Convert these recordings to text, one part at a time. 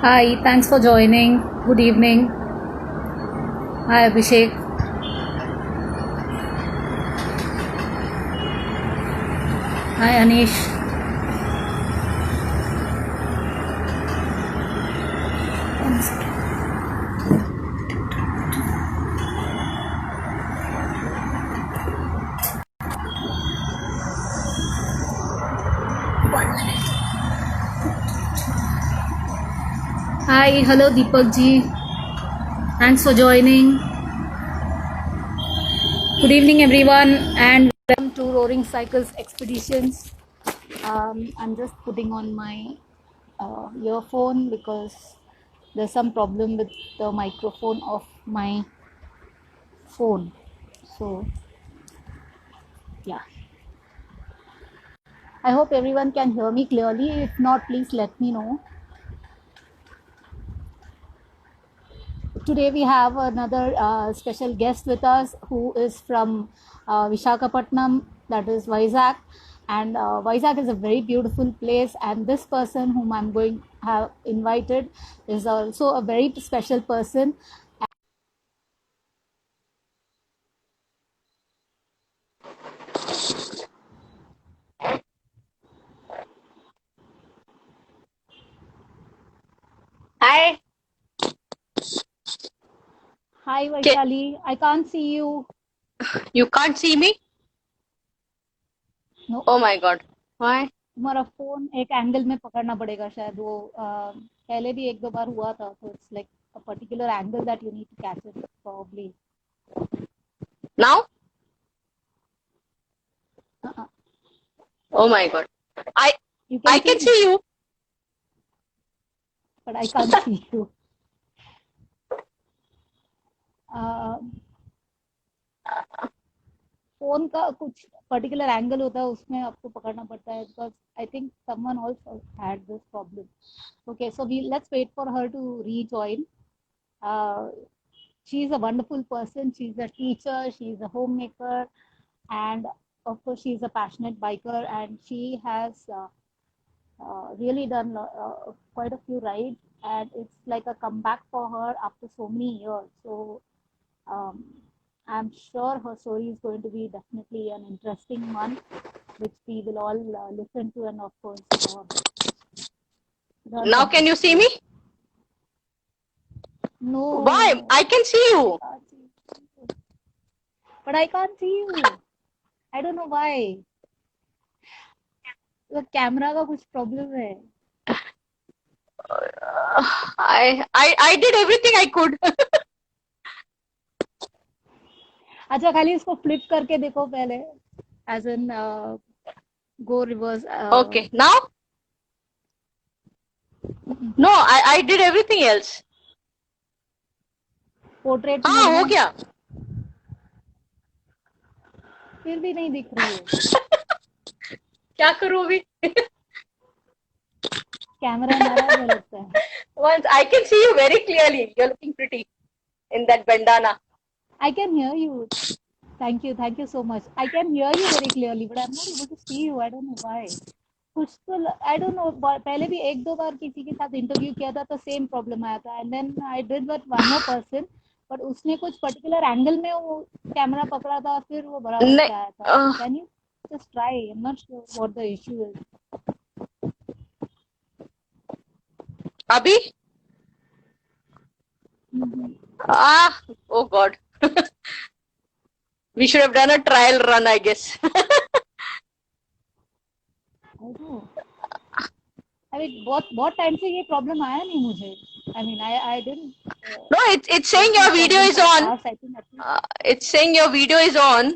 Hi, thanks for joining. Good evening. Hi, Abhishek. Hi, Anish. One second. One minute. Hi, hello, Deepak ji. Thanks for joining. Good evening, everyone, and welcome to Roaring Cycles Expeditions. I'm just putting on my earphone because there's some problem with the microphone of my phone. So, yeah. I hope everyone can hear me clearly. If not, please let me know. Today we have another special guest with us who is from Vishakhapatnam, that is Vizag. And Vizag is a very beautiful place. And this person whom I'm going to have invited is also a very special person. Hi. Hi Vaishali, I can't see you. You can't see me? No, Oh my God. Why? तुम्हारा phone एक angle में पकड़ना पड़ेगा शायद वो पहले भी एक दो बार हुआ था तो it's like a particular angle that you need to catch it probably Now? Oh my God. I you I can see can me see you. but I can't see you. Phone का कुछ particular angle होता है उसमें आपको पकड़ना पड़ता है because I think someone also had this problem okay so we let's wait for her to rejoin she is a wonderful person. She's a teacher, she's a homemaker, and of course, she's a passionate biker. And she has really done quite a few rides, and it's like a comeback for her after so many years. So um, I'm sure her story is going to be definitely an interesting one, which we will all listen to and, of course, learn Now from can it. you see me? Why? No, I can see I you. can't see you. But I can't see you. I don't know why. तो camera का कुछ problem है I did everything I could. अच्छा खाली इसको flip करके देखो पहले एज एन गो reverse Okay. Now? No, I did everything else. Portrait mode हाँ हो में गया. फिर भी नहीं दिख रही है क्या करूँ अभी? कैमरा नाराज है लगता है Once I can see you very clearly. You're looking pretty in that bandana. I can hear you thank you so much I can hear you very clearly but I am not able to see you I don't know why कुछ तो आई don't no पहले भी एक दो बार किसी के साथ interview किया था तो सेम प्रॉब्लम आया था and then I did with one more person but उसने कुछ पर्टिकुलर एंगल में वो कैमरा पकड़ा था फिर वो बराबर नहीं. से आया था Uh, can you just try I am not sure what the issue is अभी? Ah, oh God. We should have done a trial run, I guess. अरे बहुत बहुत टाइम से ये प्रॉब्लम आया नहीं मुझे I mean I didn't No, it's saying face your this video problem is for on. Past I think It's saying your video is on.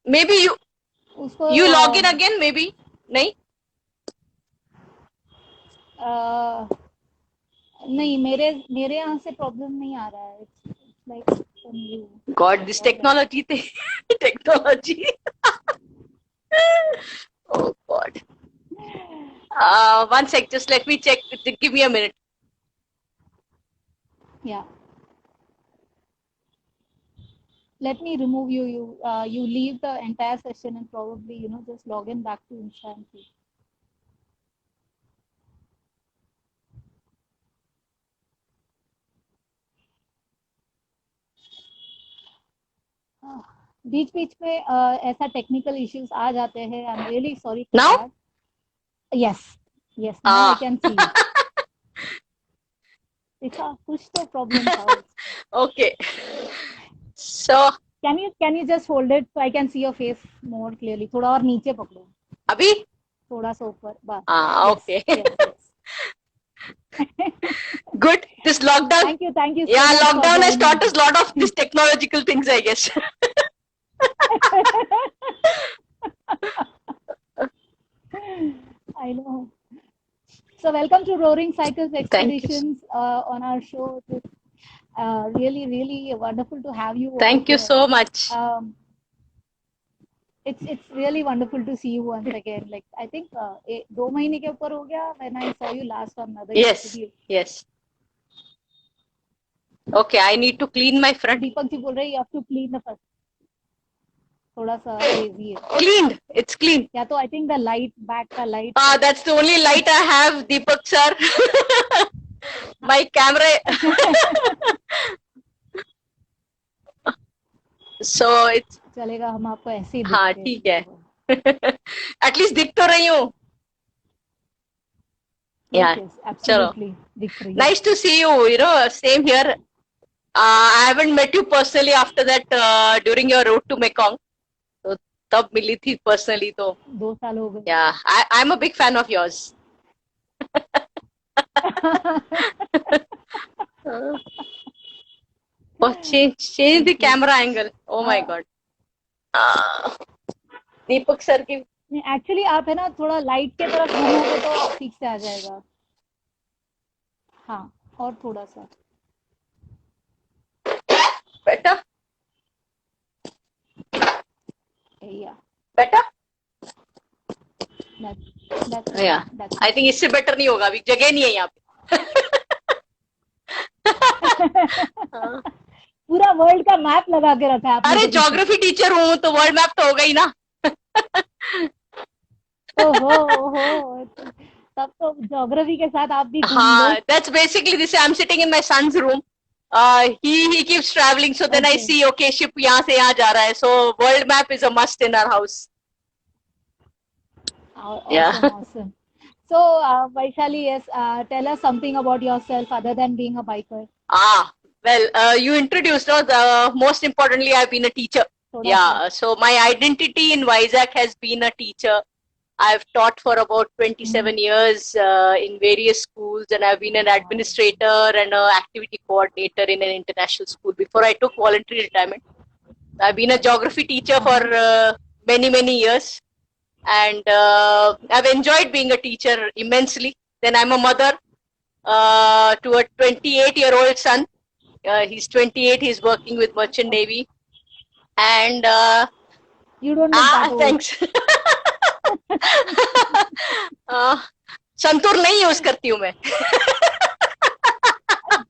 Maybe उसको you log in again. Maybe नहीं. नहीं मेरे मेरे यहाँ से प्रॉब्लम नहीं आ रहा है it's like from you God, this technology thing. Technology. Oh God. One sec. Just let me check. Give me a minute. yeah let me remove you you leave the entire session and probably just log in back to instantly बीच बीच में ऐसा technical issues आ जाते हैं. I am really sorry for Now? That. Yes, yes, now I Ah. Can see you. देखा, कुछ तो problem था उसमें. Okay. So, can you just hold it so I can see your face more clearly. थोड़ा और नीचे पकड़ो, अभी? थोड़ा सा ऊपर, बस. Ah, yes, okay. Yes, yes. Good. This lockdown. Thank you so Yeah, much for lockdown has joining. taught us a lot of these technological things, I guess. I know. So welcome to Roaring Cycles Thank you. Expeditions on our show. It's really, really wonderful to have you over Thank you here. so much. It's really wonderful to see you once again. Like I think 2 महीने के ऊपर हो गया when I saw you last on another Yes, interview. yes. Okay, I need to clean my front. Deepak ji बोल रहे हैं you have to clean the first. थोड़ा सा hazy है. Cleaned. It's clean. या तो I think the light, back का light. Ah, that's the only light I have, Deepak sir. My camera. So it's. चलेगा, हम आपको ऐसे ही हाँ, दिखते ठीक है. At least दिख तो रही हूँ. Yeah. Yes, absolutely. दिख रही है. Nice to see you. You know, same here. I haven't met you personally after that during your road to Mekong. So तब मिली थी personally तो. 2 साल हो गए. Yeah, I'm a big fan of yours. Oh, change the camera angle. Oh my God. Deepak sir की. Actually आप है ना थोड़ा लाइट के तरफ घूमोगे तो ठीक से आ जाएगा. हाँ, और थोड़ा सा. Better? Yeah. Better? That's Yeah. I think इससे better नहीं होगा, अभी जगह नहीं है यहाँ पे. पूरा वर्ल्ड का मैप लगा के रखा है आपने. अरे ज्योग्राफी टीचर हूँ तो वर्ल्ड मैप तो होगा ही ना. ओहो, तब तो ज्योग्राफी के साथ आप भी. हाँ, that's basically this. I'm sitting in my son's room. He keeps traveling, so then I see, okay, ship यहाँ से यहाँ जा रहा है. So world map is a must in our house. Awesome. So Vaishali, yes, tell us something about yourself other than being a biker. Well, you introduced, no? Most importantly, I've been a teacher. Yeah, so my identity in Vizag has been a teacher. I've taught for about 27 years in various schools, and I've been an administrator and an activity coordinator in an international school before I took voluntary retirement. I've been a geography teacher for many years, and I've enjoyed being a teacher immensely. Then I'm a mother to a 28-year-old son. He's 28. He's working with Merchant Navy, and you don't know that. Thanks. Santoor नहीं use करती हूँ मैं.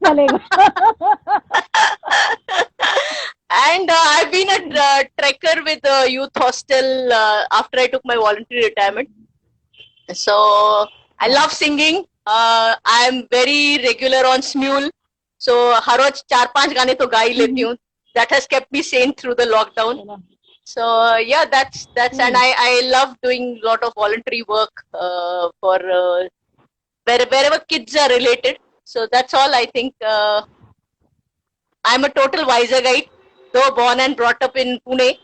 चलेगा. And I've been a trekker with the youth hostel after I took my voluntary retirement. So I love singing. I'm very regular on Smule. So हर रोज 4-5 गाने तो गा ही लेती हूँ. That has kept me sane through the lockdown. So yeah, that's and I love doing a lot of voluntary work for wherever kids are related. So that's all. I think I'm a total Vizagite, though born and brought up in Pune.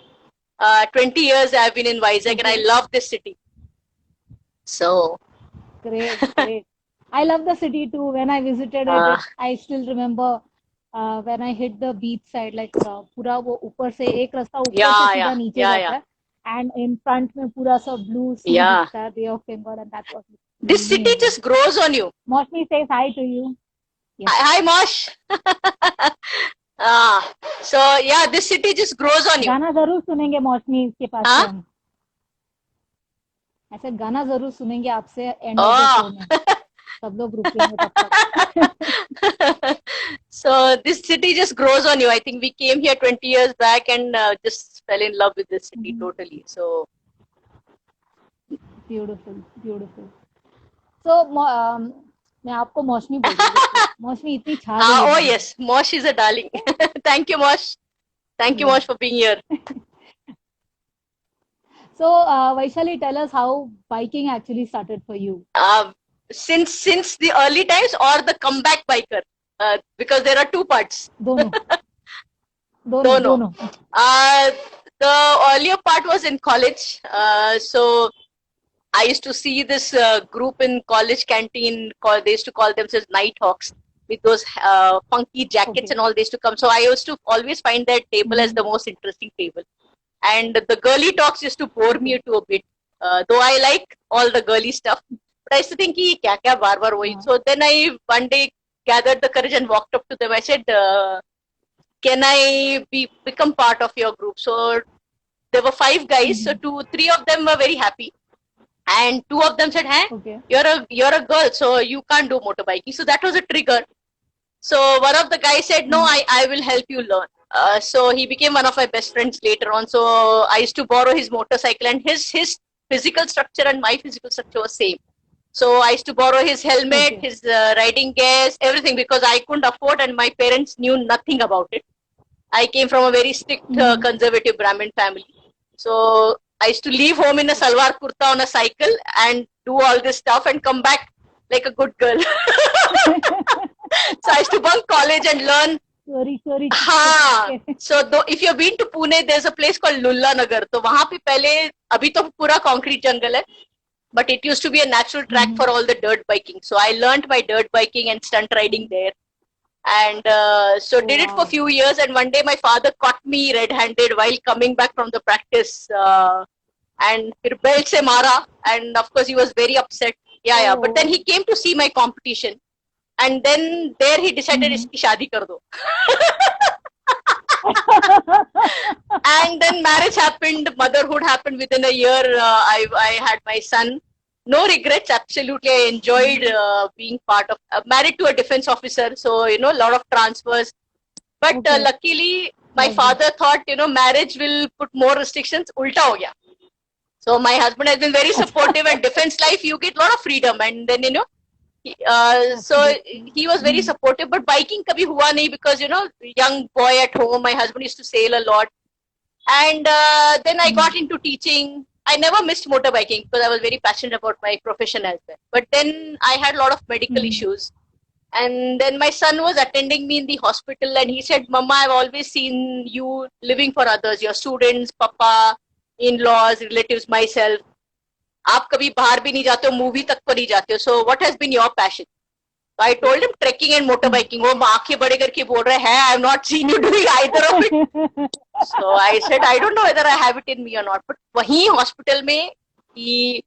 20 years I've been in Vizag, and I love this city. So great. I love the city too. When I visited it, I still remember when I hit the beach side, like पूरा वो ऊपर से एक रास्ता ऊपर से सीधा नीचे जाता है, and in front में पूरा सा blue sea दिखता है, Bay of Bengal, and that was. This city just grows on you. Moshmi says hi to you. Yes. Hi Mosh. So yeah, this city just grows on you. गाना जरूर सुनेंगे मौसमी के पास से हम. ऐसे गाना जरूर सुनेंगे आपसे एंड में. सब लोग रुकेंगे तब तक. So this city just grows on you. I think we came here 20 years back and just fell in love with this city totally. So beautiful. So मैं आपको मौसमी बोलूँगी. मौसमी इतनी छा. Oh yes, Mosh is a darling. Thank you, Mosh. Thank you much for being here. So, Vaishali, tell us how biking actually started for you. Since the early times or the comeback biker? Because there are two parts. Dono. Dono. The earlier part was in college. So I used to see this group in college canteen. They used to call themselves Nighthawks, with those funky jackets and all. They used to come. So I used to always find that table as the most interesting table. And the girly talks used to bore me to a bit. Though I like all the girly stuff, but I used to think, kya kya bar bar wahi. So then I one day gathered the courage and walked up to them. I said, can I become part of your group? So there were 5 guys. So 3 of them were very happy, and 2 of them said, "Hey, you're a girl, so you can't do motorbiking." So that was a trigger. So one of the guys said, "No, I will help you learn." So he became one of my best friends later on. So I used to borrow his motorcycle, and his physical structure and my physical structure was same. So I used to borrow his helmet, his riding gears, everything, because I couldn't afford, and my parents knew nothing about it. I came from a very strict conservative Brahmin family. So I used to leave home in a salwar kurta on a cycle and do all this stuff and come back like a good girl. So I used to bunk college and learn. Sorry. So if you've been to Pune, there's a place called Lulla Nagar. So वहाँ पे पहले अभी तो पूरा concrete jungle है, but it used to be a natural track for all the dirt biking. So I learned my dirt biking and stunt riding there, and so did it for a few years. And one day my father caught me red-handed while coming back from the practice, and फिर belt से मारा, and of course he was very upset. Yeah. But then he came to see my competition. And then there he decided इसकी शादी कर दो. And then marriage happened, motherhood happened within a year. I had my son. No regrets, absolutely. I enjoyed being part of, married to a defense officer. So, a lot of transfers. But luckily, my father thought, marriage will put more restrictions. Ulta ho gaya. So my husband has been very supportive, and defense life, you get a lot of freedom. And then, so he was very supportive, but biking kabhi hua nahi because, young boy at home, my husband used to sail a lot. And then I got into teaching. I never missed motorbiking because I was very passionate about my profession as well. But then I had a lot of medical issues. And then my son was attending me in the hospital, and he said, "Mama, I've always seen you living for others, your students, papa, in-laws, relatives, myself. आप कभी बाहर भी नहीं जाते हो, movie तक को नहीं जाते हो. So what has been your passion?" So I told him trekking and motorbiking. वो आंखें बड़े करके बोल रहे हैं, "I have not seen you doing either of it." So I said, "I don't know whether I have it in me or not." But वहीं hospital में he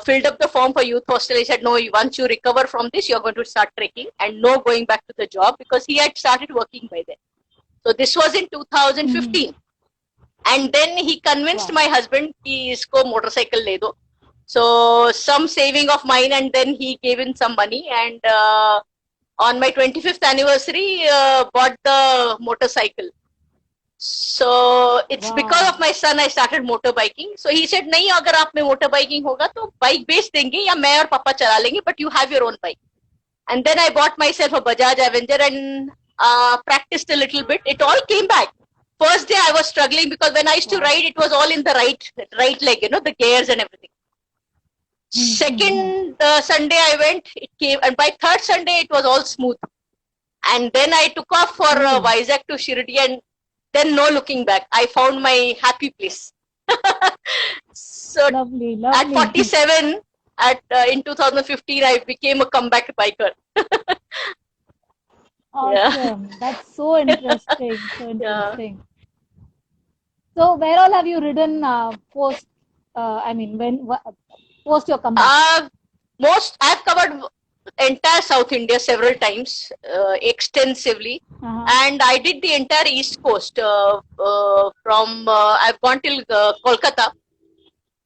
filled up the form for youth hostel. He said, "No, once you recover from this, you're going to start trekking and no going back to the job," because he had started working by then. So this was in 2015. And then he convinced my husband कि इसको motorcycle ले दो. So some saving of mine, and then he gave in some money, and on my 25th anniversary bought the motorcycle. So it's because of my son I started motorbiking. So he said, नहीं अगर आप में motorbiking होगा तो bike बेच देंगे या मैं और पापा चला लेंगे, but you have your own bike. And then I bought myself a Bajaj Avenger and practiced a little bit. It all came back. First day I was struggling because when I used to ride, it was all in the right leg, the gears and everything. Second Sunday I went, it came, and by third Sunday it was all smooth. And then I took off for Vizag to Shirdi, and then no looking back. I found my happy place. So Lovely. at 47, in 2015, I became a comeback biker. Awesome. That's so interesting. So where all have you ridden post? Post your comeback? I've covered entire South India several times, extensively, and I did the entire East Coast from I've gone till Kolkata,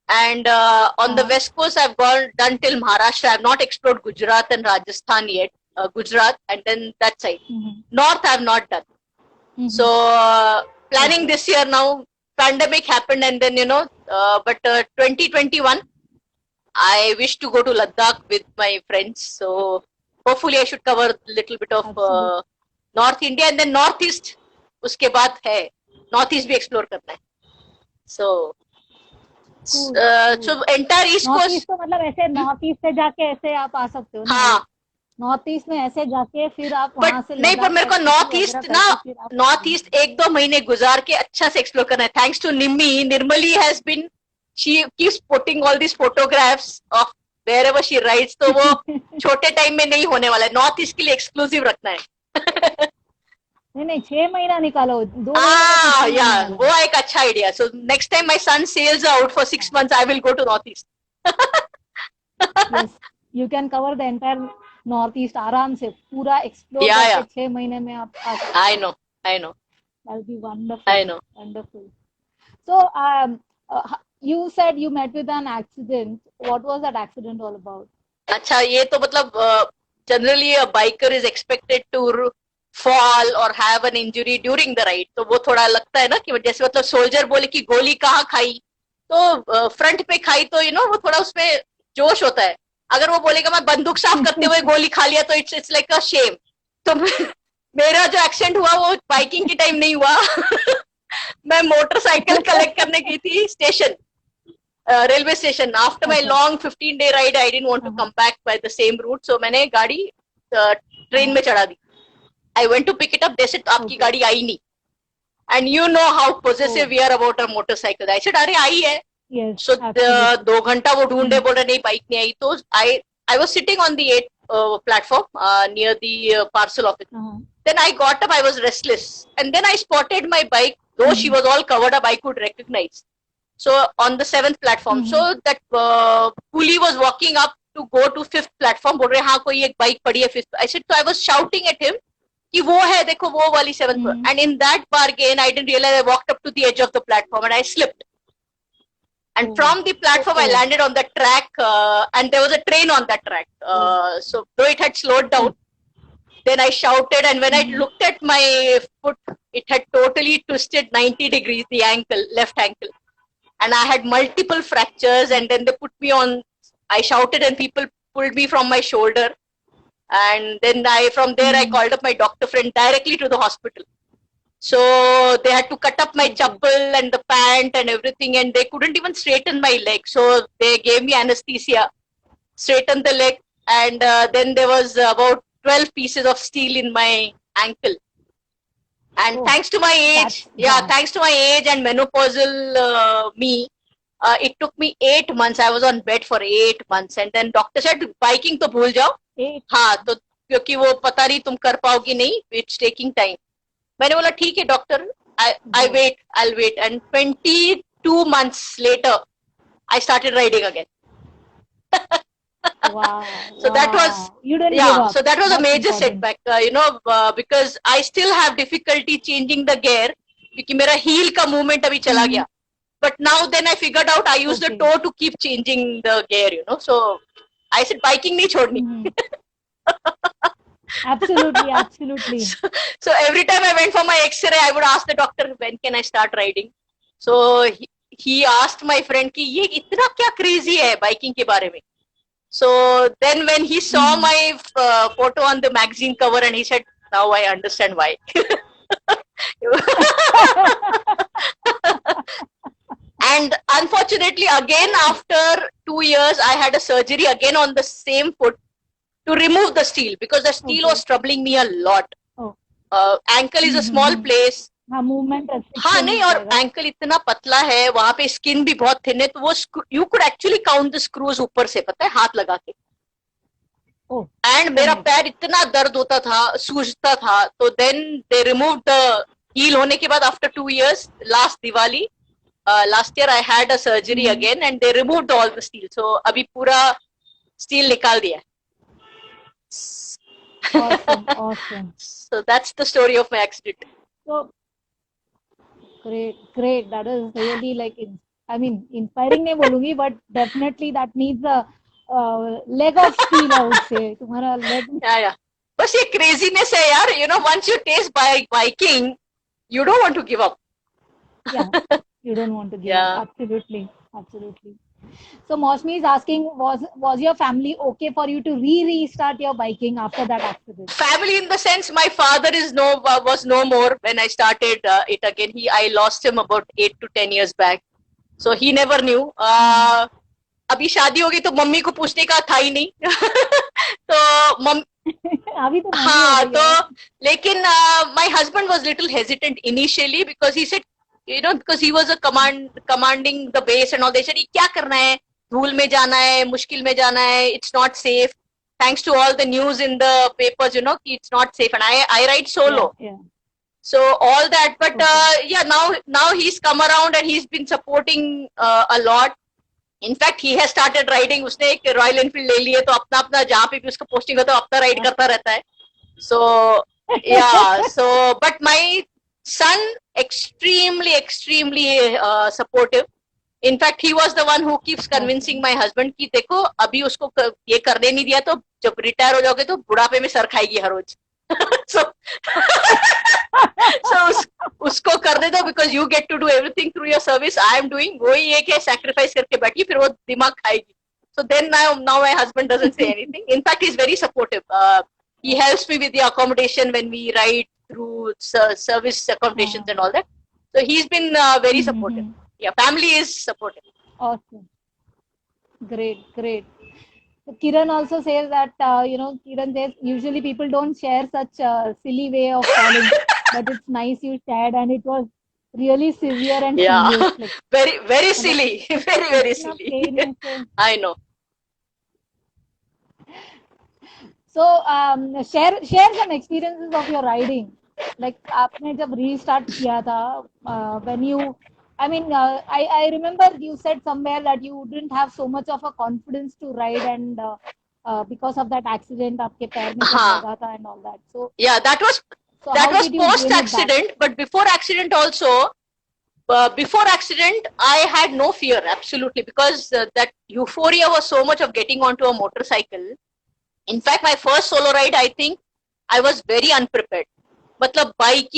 and on the West Coast I've done till Maharashtra. I've not explored Gujarat and Rajasthan yet. Gujarat and then that side. North I've not done. So planning this year now. Pandemic happened, and then but 2021. I wish to go to Ladakh with my friends. So hopefully I should cover a little bit of North India, and then Northeast. उसके बाद है north east भी explore करना है. So cool. So entire east north coast. East तो मतलब ऐसे north east से जाके ऐसे आप आ सकते हो ना, हाँ, नॉर्थ ईस्ट में ऐसे जाके फिर आप बट वहां से नहीं, पर लद्दाख मेरे को स्पीति नॉर्थ वगैरह ईस्ट ना, करके फिर आप नॉर्थ ईस्ट 1-2 महीने गुजार के अच्छा से एक्सप्लोर करना है. Thanks to Nimmi, Nirmali has been, she keeps putting all this photographs of wherever she rides. तो वो छोटे टाइम में नहीं होने वाला है, नॉर्थ ईस्ट के लिए एक्सक्लूसिव रखना है. नहीं नहीं 6 महीना निकालो, 2 महीने में कुछ नहीं या होने वाला वो एक अच्छा idea. So next time my son sells out for 6 months, I will go to north east. है. Yes, you can cover the entire north east आराम से पूरा एक्सप्लोर या करके या 6 महीने में आप आ सकते आई हो. No, I know, That'll be wonderful, I know. wonderful. So, you said you met with an accident. What was that accident all about? अच्छा, ये तो मतलब generally a biker is expected to fall और have an injury during the ride. तो वो थोड़ा लगता है ना कि जैसे मतलब सोल्जर बोले कि गोली कहाँ खाई, तो फ्रंट पे खाई, तो वो थोड़ा उसमें जोश होता है. अगर वो बोलेगा मैं बंदूक साफ करते हुए गोली खा लिया, तो इट्स लाइक अ शेम. तो मेरा जो एक्सीडेंट हुआ वो बाइकिंग के टाइम नहीं हुआ. मैं मोटरसाइकिल कलेक्ट करने गई थी station, railway station. After my long 15-day ride, I didn't want to come back by the same route, so मैंने गाड़ी ट्रेन में चढ़ा दी. I went to pick it up, जैसे आपकी गाड़ी आई नहीं. And you know how possessive we are about a motorcycle. I said अरे आई है. सो 2 घंटा वो ढूंढे, बोल रहे नहीं बाइक नहीं आई. तो I was sitting on the 8th platform near the parcel office. Then I got up, I was restless, and then I spotted my bike. Though she was all covered up, I could recognize. So on the 7th platform, so that coolie was walking up to go to 5th platform. बोल रहे हाँ कोई एक bike पड़ी है 5th. I said, so I was shouting at him कि वो है देखो वो वाली 7th. And in that bargain, I didn't realize I walked up to the edge of the platform and I slipped. And from the platform, I landed on the track, and there was a train on that track. So though it had slowed down, then I shouted, and when I looked at my foot, it had totally twisted 90 degrees, the ankle, left ankle. And I had multiple fractures, and then they put me on, I shouted and people pulled me from my shoulder. And then from there, I called up my doctor friend directly to the hospital. So they had to cut up my chappal and the pant and everything, and they couldn't even straighten my leg. So they gave me anesthesia, straightened the leg, and then there was about 12 pieces of steel in my ankle. And thanks to my age, thanks to my age and menopausal me, it took me 8 months. I was on bed for 8 months, and then doctor said, biking to bhul jao. हाँ, तो क्योंकि वो पता नहीं तुम कर पाओगी नहीं, it's taking time. मैंने बोला ठीक है doctor, I'll wait. And 22 months later, I started riding again. Wow. So that was, you didn't give up. So that was a major setback, because I still have difficulty changing the gear क्योंकि मेरा heel का movement अभी चला गया. But now then I figured out I use the toe to keep changing the gear, So I said biking नहीं छोड़नी. Absolutely. So every time I went for my X-ray, I would ask the doctor, when can I start riding? So he asked my friend कि ये इतना क्या crazy है biking के बारे में. So then when he saw my photo on the magazine cover, and he said, now I understand why. And unfortunately, again after 2 years, I had a surgery again on the same foot to remove the steel, because the steel was troubling me a lot. Ankle is a small place. movement हाँ नहीं, और ankle इतना पतला है, वहां पे skin भी बहुत thin है, तो वो you could actually count the screws ऊपर से, पता है, हाथ लगा के. And मेरा पैर इतना दर्द होता था, सूजता था, तो then they removed the heel होने के बाद after 2 years, last Diwali, last year I had a surgery again, and they removed all the steel. So अभी पूरा steel निकाल दिया. Awesome. So that's the story of my accident. So great. That is really like, inspiring नहीं बोलूँगी, but definitely that needs a leg of steel, I would say. तुम्हारा leg. Yeah. बस ये craziness है यार. Once you taste biking, you don't want to give up. Yeah, you don't want to give up. Absolutely. So Mosmi is asking, was your family okay for you to restart your biking after that accident? Family in the sense, my father was no more when I started it again. I lost him about 8 to 10 years back, so he never knew. अभी शादी हो गई तो mummy को पूछने का था ही नहीं. तो अभी तो हाँ, तो लेकिन my husband was little hesitant initially because he said, because he was commanding the base and all. They said, क्या करना है, धूल में जाना है, मुश्किल में जाना है, it's not safe. Thanks to all the news in the papers, it's not safe. And I ride solo. Yeah. So all that, but yeah, now he's come around and he's been supporting a lot. In fact, he has started riding. उसने एक royal Enfield ले ली है, तो अपना अपना जहाँ पे भी उसका पोस्टिंग होता है अपना राइड करता रहता है. So yeah, so but my son extremely supportive. In fact, he was the one who keeps convincing my husband कि देखो अभी उसको ये करने नहीं दिया तो जब रिटायर हो जाओगे तो बुढ़ापे में सर खाएगी हर रोज. So उसको कर दे दो because you get to do everything through your service. I am doing वही एक है, sacrifice करके बैठी फिर वो दिमाग खाएगी. So then now my husband doesn't say anything. In fact, he's very supportive. He helps me with the accommodation when we ride through service accommodations and all that. So he's been very supportive. Yeah, family is supportive. Awesome. Great. So Kiran also says that, Kiran says usually people don't share such a silly way of falling, but it's nice you shared and it was really severe and serious. Like, very silly. Very silly. I know. So share some experiences of your riding. Like आपने जब restart किया था, when you, I mean, I remember you said somewhere that you didn't have so much of a confidence to ride, and because of that accident, आपके पैर में लगा था and all that. So yeah, that was post accident, but before accident also. Before accident, I had no fear absolutely because that euphoria was so much of getting onto a motorcycle. In fact, my first solo ride, I think I was very unprepared. मतलब bike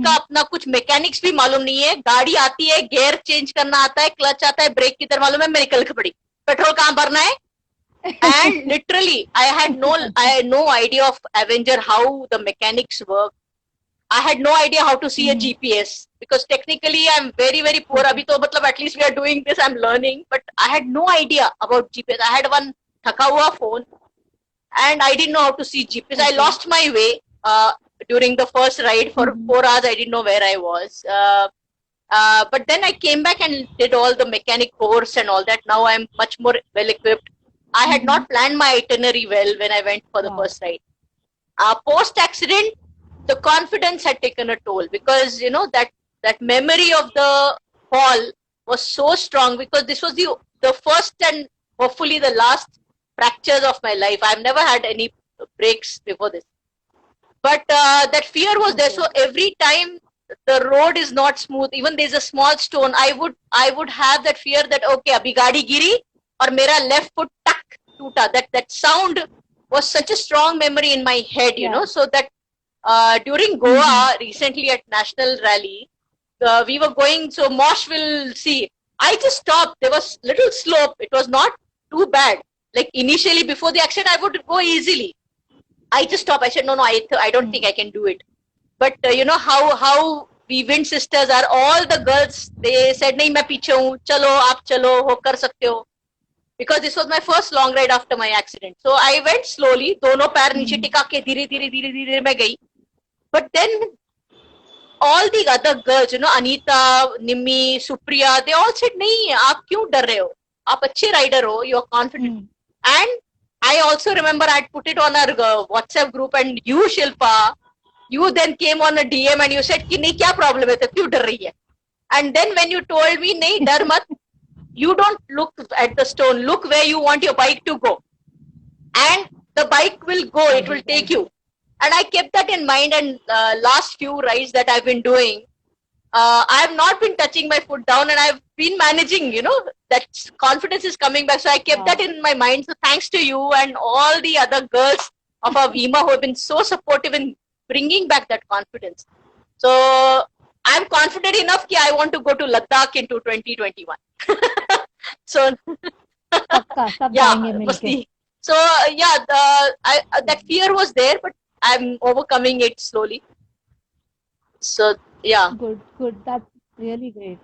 का अपना कुछ mechanics भी मालूम नहीं है. गाड़ी आती है, गियर चेंज करना आता है, क्लच आता है, ब्रेक किधर मालूम है, मैं निकल के पड़ी, पेट्रोल कहाँ भरना है. And literally, I had no idea of Avenger, how the mechanics work. I had no idea how to see a GPS because technically I'm very poor. Abhi to matlab at least we are doing this, I'm learning, but I had no idea about GPS. I had one thaka hua phone and I didn't know how to see GPS. I lost my way during the first ride for 4 hours. I didn't know where I was. But then I came back and did all the mechanic course and all that. Now I'm much more well equipped. I had not planned my itinerary well when I went for the first ride. Post accident, the confidence had taken a toll because that memory of the fall was so strong because this was the first and hopefully the last fractures of my life. I've never had any breaks before this, but that fear was there. So every time the road is not smooth, even there's a small stone, I would have that fear that okay, abhi gaadi giri or mera left foot tak toota. That sound was such a strong memory in my head, so that during Goa recently at National Rally, we were going, so Mosh will see. I just stopped. There was little slope. It was not too bad. Like initially before the accident, I would go easily. I just stopped. I said, no, I don't think I can do it. But how we Wind sisters are, all the girls, they said, nahi, main piche hu, chalo, aap chalo, ho kar sakte ho. Because this was my first long ride after my accident. So I went slowly, dono पैर नीचे टिका के धीरे मैं गई. But then all the other girls, Anita, Nimmi, Supriya, they all said, nahi, aap kyun dar rahe ho? Aap अच्छे rider ho, you are confident. And I also remember I put it on our WhatsApp group, and you, Shilpa, you then came on a DM and you said, ki nahi, kya problem hai, kyun dar rahi hai? And then when you told me, nahi, dar mat, you don't look at the stone, look where you want your bike to go. And the bike will go, it will take you. And I kept that in mind, and last few rides that I've been doing, I have not been touching my foot down and I've been managing, that confidence is coming back. So I kept that in my mind. So thanks to you and all the other girls of our VIMA who have been so supportive in bringing back that confidence. So I'm confident enough that I want to go to Ladakh into 2021. So पक्का सब yeah, जाएंगे मिलके. masti. So yeah, that fear was there, but I'm overcoming it slowly. So yeah. Good. That's really great.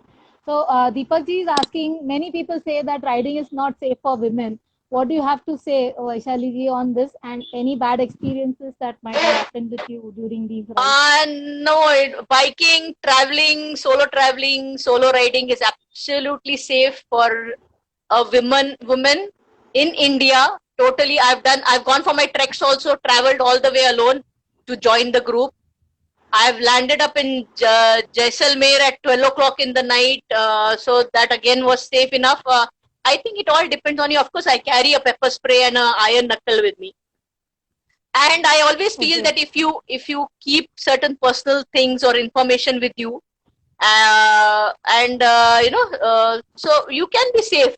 So Deepak ji is asking, many people say that riding is not safe for women. What do you have to say, Vaishali ji, on this, and any bad experiences that might have happened with you during these rides? No, biking, traveling, solo riding is absolutely safe for a woman in India. Totally, I've gone for my treks also, traveled all the way alone to join the group. I've landed up in Jaisalmer at 12 o'clock in the night. So that again was safe enough. I think it all depends on you. Of course, I carry a pepper spray and an iron knuckle with me. And I always feel that if you keep certain personal things or information with you, so you can be safe.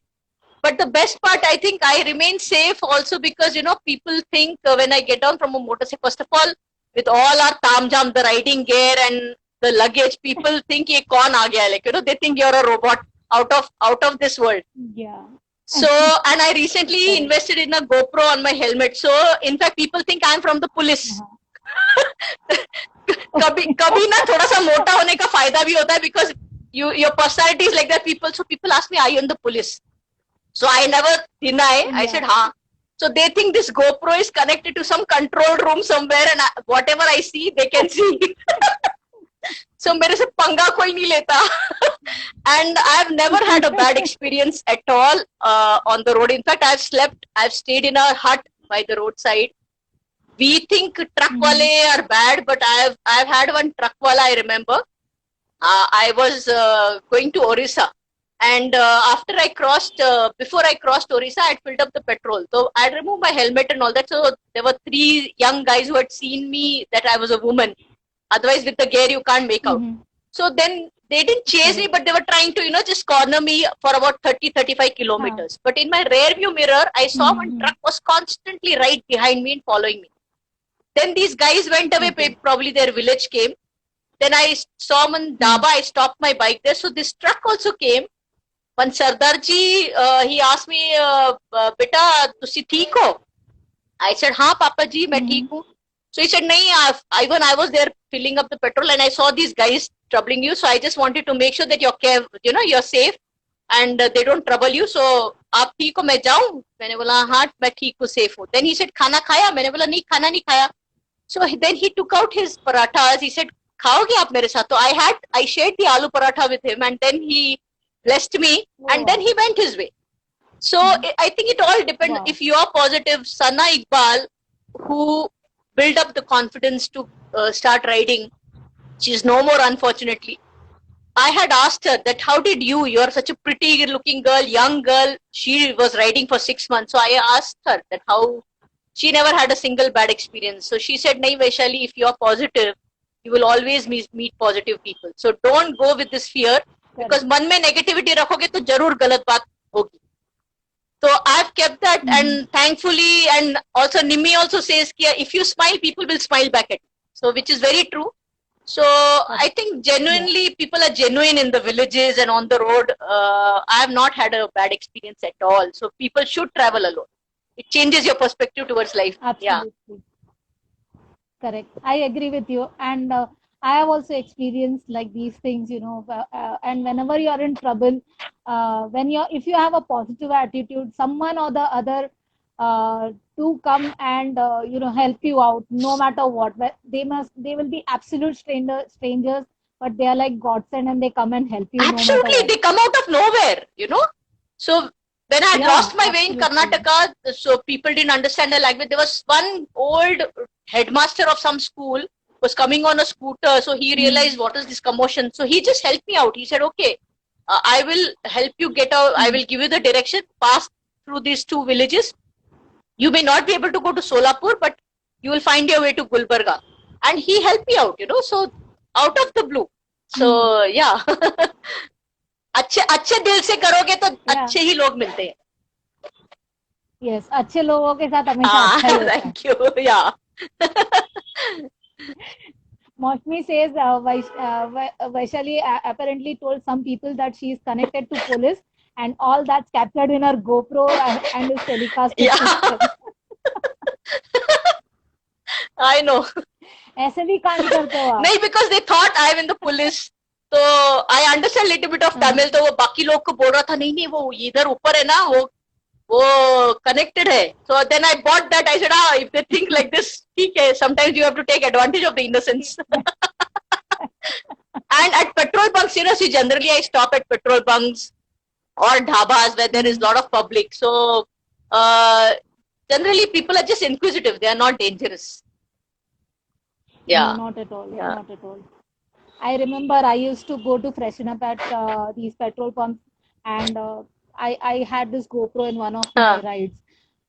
But the best part, I think I remain safe also because people think when I get down from a motorcycle, first of all, with all our tam jam, the riding gear and the luggage, people think ye kaun aa gaya, like they think you're a robot out of this world. Yeah. So, and I recently invested in a GoPro on my helmet. So, in fact, people think I'm from the police. कभी ना थोड़ा सा मोटा होने का फायदा भी होता है because your personality is like that. So people ask me, are you in the police? So I never deny. I said, हाँ. So they think this GoPro is connected to some control room somewhere, and whatever I see, they can see. So मेरे से पंगा कोई नहीं लेता. And I've never had a bad experience at all on the road. In fact, I've stayed in a hut by the roadside. We think truck wale are bad, but I've had one truck wala, I remember. I was going to Orissa, and before I crossed Orissa, I'd filled up the petrol. So I'd removed my helmet and all that. So there were 3 young guys who had seen me that I was a woman. Otherwise, with the gear, you can't make out. So then they didn't chase me, but they were trying to, just corner me for about 30-35 kilometers. But in my rear view mirror, I saw one truck was constantly right behind me and following me. Then these guys went away, probably their village came. Then I saw one dhaba, I stopped my bike there. So this truck also came. One Sardarji, he asked me, Beta, tusi theek ho? I said, हाँ पापा जी मैं ठीक हूँ. So he said, nahi, even I was there filling up the petrol and I saw these guys troubling you. So I just wanted to make sure that you're safe and they don't trouble you. So आप ठीक हो मैं जाऊँ? मैंने बोला हाँ मैं ठीक हूँ, safe हूँ. Then he said, खाना खाया? मैंने बोला नहीं खाना नहीं खाया. So then he took out his parathas. He said, खाओगे आप मेरे साथ? So I shared the aloo paratha with him and then he blessed me and then he went his way. So I think it all depends. Wow. If you are positive, Sana Iqbal, who built up the confidence to start riding, she's no more, unfortunately. I had asked her that how did you're such a pretty looking girl, young girl, she was riding for 6 months. So I asked her that how she never had a single bad experience. So she said, nahi Vaishali, if you're positive, you will always meet positive people. So don't go with this fear because मन में negativity रखोगे तो जरूर गलत बात होगी. So I've kept that and thankfully, and also Nimi also says that if you smile, people will smile back at you. So which is very true. So I think genuinely people are genuine in the villages and on the road. I have not had a bad experience at all. So people should travel alone. It changes your perspective towards life. Absolutely. Yeah. Correct. I agree with you. And I have also experienced like these things, and whenever you are in trouble, if you have a positive attitude, someone or the other to come and help you out no matter what. They will be absolute strangers, but they are like godsend and they come and help you. Absolutely, no they come out of nowhere. So when I lost my way in Karnataka, so people didn't understand the language. There was one old headmaster of some school was coming on a scooter, so he realized what is this commotion. So he just helped me out. He said, okay, I will help you get out. I will give you the direction, pass through these 2 villages. You may not be able to go to Solapur, but you will find your way to Gulbarga. And he helped me out, so out of the blue. So yeah. अच्छे दिल से करोगे तो अच्छे ही लोग मिलते हैं. Yes, अच्छे लोगों के साथ हमेशा अच्छा ही होता है. Thank you. Yeah. Maushmi says Vaishali apparently told some people that she is connected to police and all that's captured in her GoPro and is telecast to Yeah. system. I know. ऐसे भी कांड करते हो आप? नहीं, because they thought I'm in the police. तो I understand little bit of Tamil. तो वो बाकी लोग को बोल रहा था, नहीं नहीं वो इधर ऊपर है ना, वो connected है. So then I bought that. I said, if they think like this, ठीक है. Sometimes you have to take advantage of the innocence. And at petrol bunks, see, generally I stop at petrol bunks or dhabas where there is a lot of public. So generally people are just inquisitive. They are not dangerous. Yeah. No, not at all. Yeah. Not at all. I remember I used to go to freshen up at these petrol pumps, and I had this GoPro in one of my rides,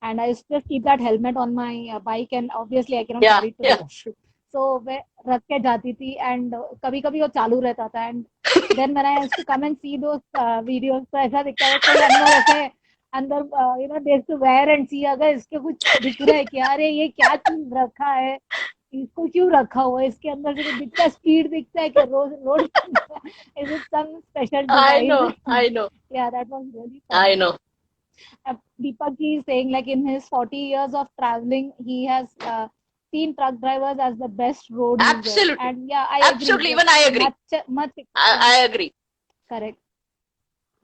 and I used to just keep that helmet on my bike, and obviously I cannot carry it to the washroom. So मैं रख के जाती थी, and कभी कभी वो चालू रहता था, and then when I used to come and see those videos, तो ऐसा दिखता है कोई अंदर ऐसे अंदर they used to wear and see अगर इसके कुछ दिख रहा है कि अरे ये क्या चीज रखा है, इसको क्यों रखा हुआ है, इसके अंदर से दिखता है, स्पीड दिखता है कि road is it some special device? I know. Yeah, that was really fun. I know. Deepak is saying like in his 40 years of traveling, he has seen truck drivers as the best road users. Absolutely. And yeah, I Absolutely. agree. Even I agree. Much I agree. Correct.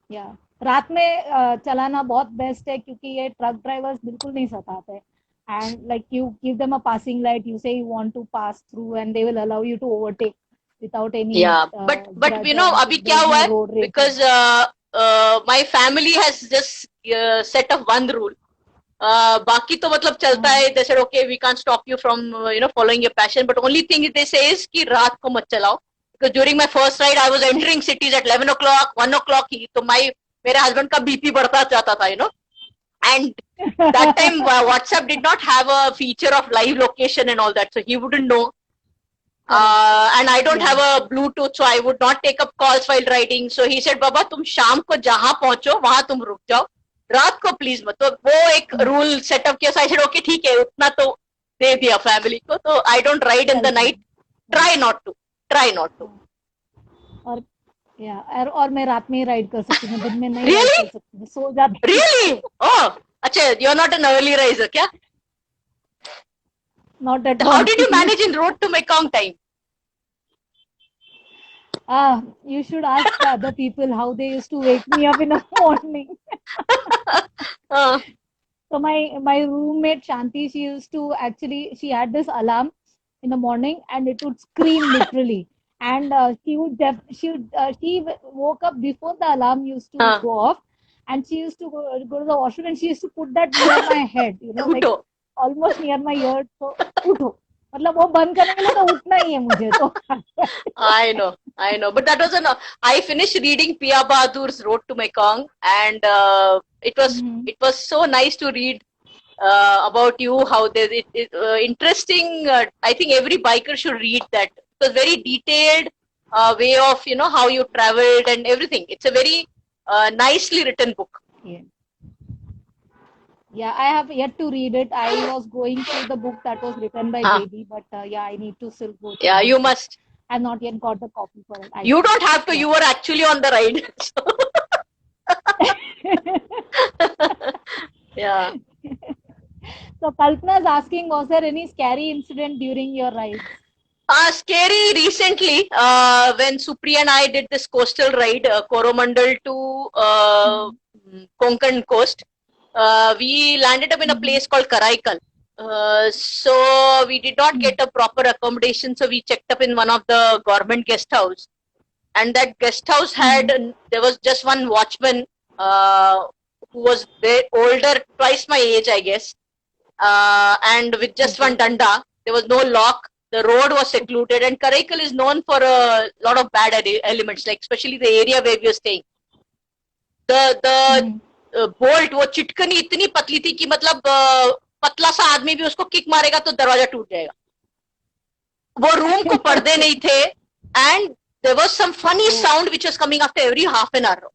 Yeah. रात में चलाना बहुत best है क्योंकि ये truck drivers बिल्कुल नहीं सताते, and like you give them a passing light, you say you want to pass through and they will allow you to overtake without any but you know अभी क्या हुआ है, because my family has just set of one rule. बाकी तो मतलब चलता है, they said okay we can't stop you from following your passion, but only thing they say is कि रात को मत चलाओ, because during my first ride I was entering cities at 11 o'clock 1 o'clock ही, तो मेरे husband का BP बढ़ता जाता था, and that time WhatsApp did not have a feature of live location and all that, so he wouldn't know. And I don't have a Bluetooth, so I would not take up calls while riding. So he said, Baba, तुम शाम को जहाँ पहुँचो वहाँ तुम रुक जाओ, रात को प्लीज मत. तो वो एक रूल सेटअप किया. I said, okay, ठीक है, उतना तो दे दिया फैमिली को. तो I don't ride in the night. Try not to. और मैं रात में ही राइड कर सकती हूँ, दिन में नहीं really? कर सकती हूँ, सो जाती हूँ. Really? Oh, अच्छा, you're not an early riser क्या? Not at all. How did you manage in road to Mekong time? You should ask the other people how they used to wake me up in the morning. So my roommate Shanti, she had this alarm in the morning and it would scream literally. And she woke up before the alarm used to go off, and she used to go to the washroom, and she used to put that near my head, like almost near my ear. So उठो, मतलब वो बंद करने के लिए तो उठना ही है मुझे तो. I know, but that was I finished reading Pia Bahadur's Road to Mekong, and it was so nice to read about you, how interesting. I think every biker should read that. It was very detailed way of how you traveled and everything. It's a very nicely written book. Yeah, I have yet to read it. I was going through the book that was written by Baby, but I need to still go. Yeah, you must. I've not yet got the copy for it. You don't have to. You were actually on the ride. Yeah. So Kalpana is asking, was there any scary incident during your ride? Scary recently, when Supriya and I did this coastal ride, Coromandel to Konkan coast, we landed up in a place called Karaikal. So we did not get a proper accommodation, so we checked up in one of the government guest house. And that guest house there was just one watchman who was older, twice my age, I guess, and with just one danda. There was no lock. The road was secluded, and Karaikal is known for a lot of bad elements, like especially the area where we were staying. The bolt, वो चिटकनी इतनी पतली थी कि मतलब पतला सा आदमी भी उसको किक मारेगा तो दरवाजा टूट जाएगा. वो रूम को पर्दे नहीं थे, and there was some funny sound which was coming after every half an hour.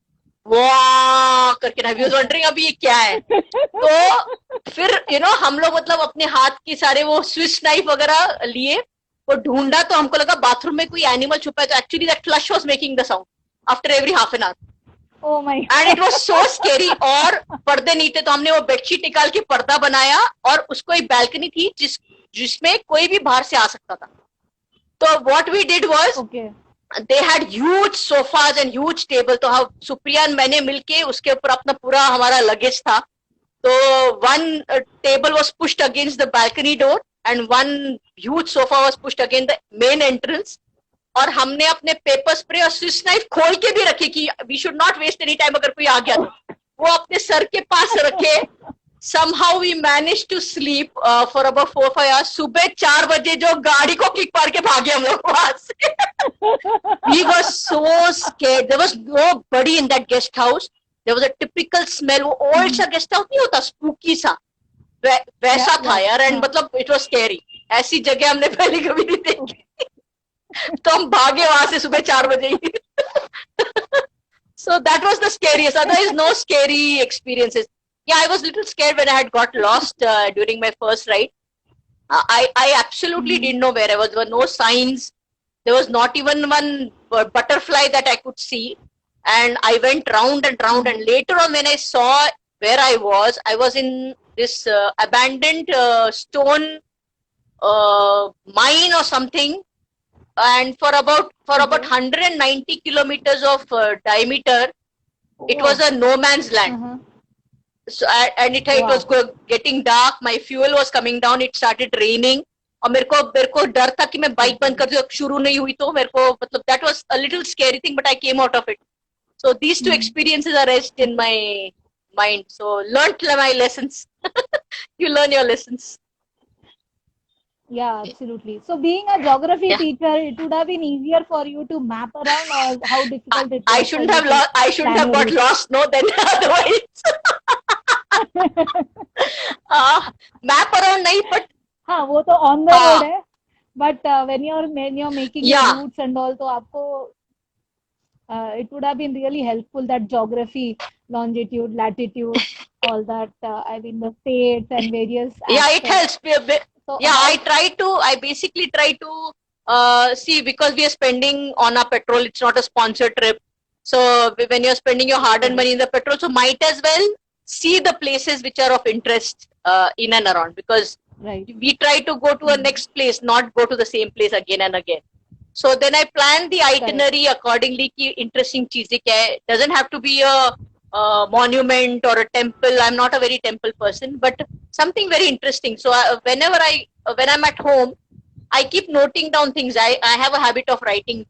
वाह करके आई वाज वंडरिंग अभी ये क्या है. तो फिर हम लोग मतलब अपने हाथ के सारे वो स्विस नाइफ वगैरह लिए, वो ढूंढा, तो हमको लगा बाथरूम में कोई एनिमल छुपा है. तो actually that flush was making the sound after every half an our. Oh my and it was so scary. और पर्दे नहीं थे तो हमने वो बेडशीट निकाल के पर्दा बनाया और उसको एक बालकनी थी जिसमें कोई भी बाहर से आ सकता था. तो what we did was okay. They had huge sofas and huge table. तो हम सुप्रिया मैंने मिलके उसके ऊपर अपना पूरा हमारा लगेज था. तो one table was pushed against the balcony door and one huge sofa was pushed against the main entrance. और हमने अपने पेपर स्प्रे और स्विस नाइफ खोल के भी रखे कि we should not waste any time, अगर कोई आ गया तो वो अपने सर के पास रखे. somehow we managed to sleep for about 4-5 hours. सुबह 4 बजे जो गाड़ी को किक मार के भागे हम लोग वहां से. We were so scared. There was nobody in that guest house. There was a typical smell. वो old सा guest house नहीं होता, spooky सा, वैसा था यार. एंड मतलब it was scary. ऐसी जगह हमने पहले कभी नहीं देखी. तो हम भागे वहां से सुबह 4 बजे ही. So that was the scariest. Otherwise, no scary experiences. Yeah, I was a little scared when I had got lost during my first ride. I absolutely didn't know where I was. There were no signs. There was not even one butterfly that I could see. And I went round and round. And later on, when I saw where I was in this abandoned stone mine or something. And for about 190 kilometers of diameter, it was a no man's land. So and it was getting dark. My fuel was coming down. It started raining. और मेरे को डर था कि मैं bike बंद कर दूं, शुरू नहीं हुई तो मेरे को मतलब that was a little scary thing, but I came out of it. So these two experiences are etched in my mind. So learned my lessons. You learn your lessons. Yeah, absolutely. So being a geography teacher, it would have been easier for you to map around, or how difficult it was? I shouldn't have lost. I shouldn't have got lost. No, then otherwise. Map around नहीं, but हाँ वो तो on the road है. But when you're making routes and all, तो आपको it would have been really helpful, that geography, longitude, latitude, all that. I mean the states and various. Yeah, it helps. So, yeah, I basically try to see, because we are spending on our petrol. It's not a sponsored trip. So when you're spending your hard-earned money in the petrol, so might as well see the places which are of interest in and around, because we try to go to a next place, not go to the same place again and again. So then I plan the itinerary accordingly. Ki interesting cheezeं क्या है. Doesn't have to be a monument or a temple. I'm not a very temple person, but something very interesting. So when I'm at home, I keep noting down things. I have a habit of writing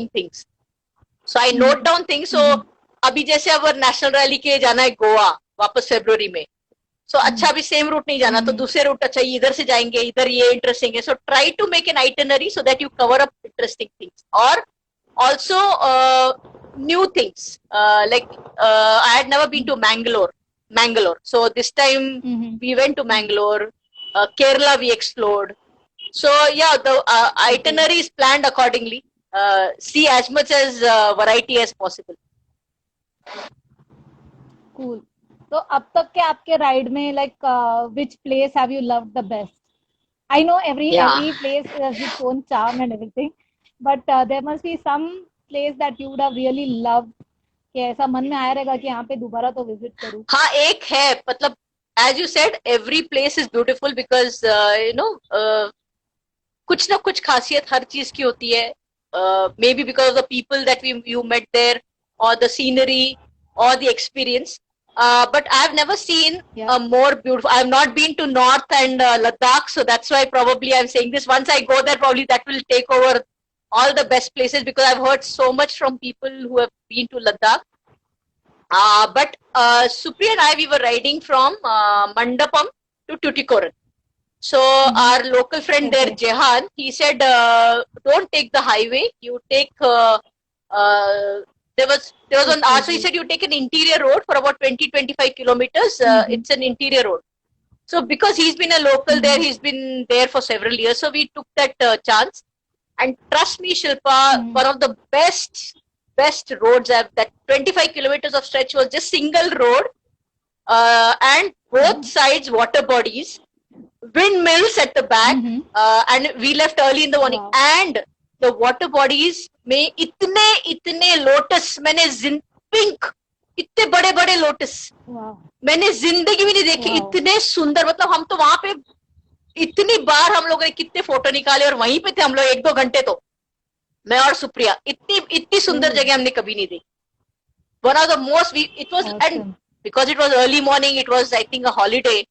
things. So I note down things. So अभी जैसे अब national rally के जाना है गोवा वापस फरवरी में. So अच्छा अभी सेम रूट नहीं जाना, तो दूसरे रूट, अच्छा इधर से जाएंगे, इधर ये इंटरेस्टिंग है. So try to make an itinerary so that you cover up interesting things, or also new things. Like I had never been to Mangalore. So this time we went to Mangalore. Kerala we explored. So yeah, the itinerary is planned accordingly. See as much as variety as possible. Cool. So अब तक के आपके ride में, like which place have you loved the best? I know every place has its own charm and everything, but there must be some place that you would have really loved, कि ऐसा मन में आया रहेगा कि यहाँ पे दोबारा तो विजिट करूँ. हाँ एक है, मतलब as you said, every place is beautiful because कुछ ना कुछ खासियत हर चीज की होती है. Maybe because of the people that you met there, or the scenery, or the experience. But I've never seen a more beautiful. I've not been to North and Ladakh, so that's why probably I'm saying this. Once I go there, probably that will take over all the best places, because I've heard so much from people who have been to Ladakh. But Supriya and I, we were riding from Mandapam to Tuticorin. So our local friend there, Jehan, he said, don't take the highway. You take, there was one, so he said you take an interior road for about 20-25 kilometers. It's an interior road. So because he's been a local there, he's been there for several years. So we took that chance. And trust me, Shilpa, one of the best roads, that 25 kilometers of stretch was just single road. And both sides water bodies, windmills at the back, and we left early in the morning. Wow. And the water bodies में इतने lotus, मैंने pink इतने बड़े बड़े lotus मैंने जिंदगी में नहीं देखे, इतने सुंदर। मतलब हम तो वहां पे इतनी बार हम लोगों ने कितने फोटो निकाले और वहीं पे थे हम लोग 1-2 घंटे, तो मैं और सुप्रिया, इतनी सुंदर जगह हमने कभी नहीं देखी। One of the most, it was, and because it was early morning, it was I think a holiday.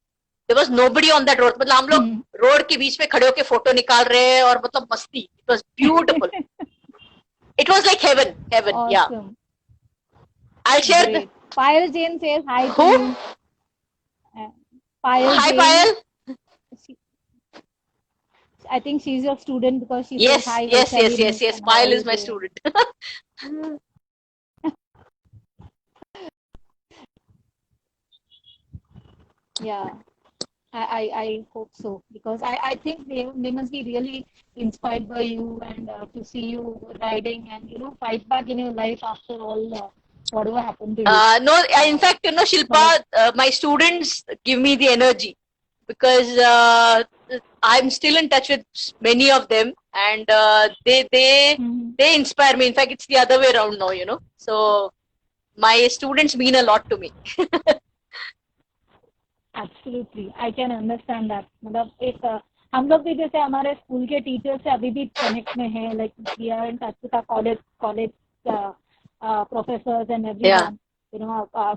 There was nobody on that road. मतलब हम लोग रोड के बीच में खड़े होके फोटो निकाल रहे हैं और मतलब मस्ती. It was beautiful. It was like heaven. Awesome. Yeah. I'll share. Great. Payal Jain says hi to you. Payal hi Jain. Payal. I think she's your student because she yes, says hi. Yes. Payal is my student. Yeah, I hope so, because I think they must be really inspired by you, and to see you riding and fight back in your life after all whatever happened to you. No, in fact, Shilpa, my students give me the energy, because I'm still in touch with many of them, and they inspire me. In fact, it's the other way around now, So my students mean a lot to me. Absolutely, I can understand that. मतलब एक हम लोग भी जैसे हमारे school के teacher से अभी भी कनेक्ट में है, like we are in touch with our college professors and everyone,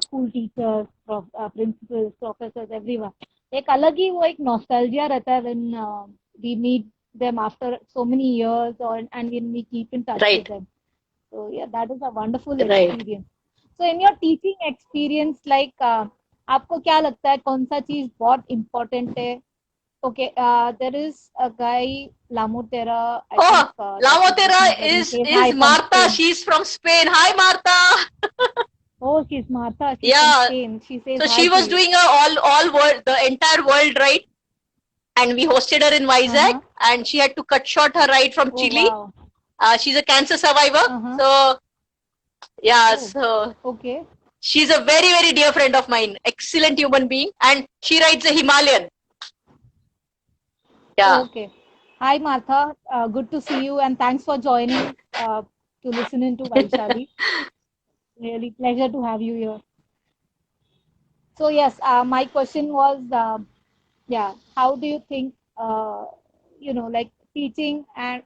school teachers, principals, professors, everyone. एक अलग ही वो एक nostalgia रहता है when we meet them after so many years, and when we keep in touch with them. So yeah, that is a wonderful experience. So in your teaching experience, like आपको क्या लगता है कौन सा चीज बहुत इम्पोर्टेंट है? Okay, there is a guy, Lamotera. Lamotera is Martha. She's from Spain. Hi, Martha. Oh, she's Martha. She's from Spain. She says so she was doing all world, the entire world ride, and we hosted her in Vizag, and she had to cut short her ride from Chile. Wow. She's a cancer survivor. So okay. She's a very, very dear friend of mine. Excellent human being, and she rides a Himalayan. Yeah. Okay. Hi, Martha. Good to see you, and thanks for joining to listen into Vaishali. Really pleasure to have you here. So yes, my question was, how do you think, like teaching and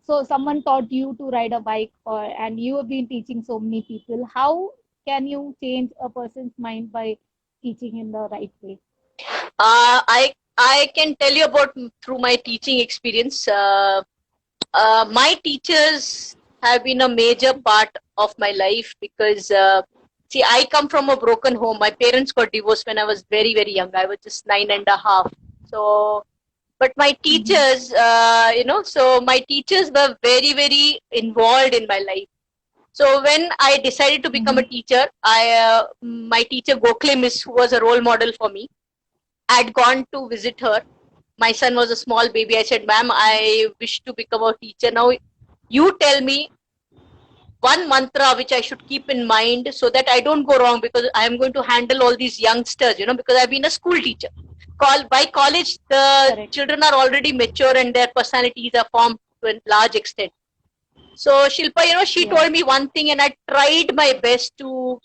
so someone taught you to ride a bike, and you have been teaching so many people. How can you change a person's mind by teaching in the right way? I can tell you about through my teaching experience. My teachers have been a major part of my life, because see, I come from a broken home. My parents got divorced when I was very, very young. I was just 9.5. So, but my teachers, so my teachers were very, very involved in my life. So when I decided to become a teacher, my teacher Gokhale Miss, who was a role model for me, I had gone to visit her. My son was a small baby. I said, ma'am, I wish to become a teacher. Now, you tell me one mantra which I should keep in mind so that I don't go wrong, because I am going to handle all these youngsters, because I've been a school teacher. By college, the children are already mature and their personalities are formed to a large extent. So Shilpa, she told me one thing, and I tried my best to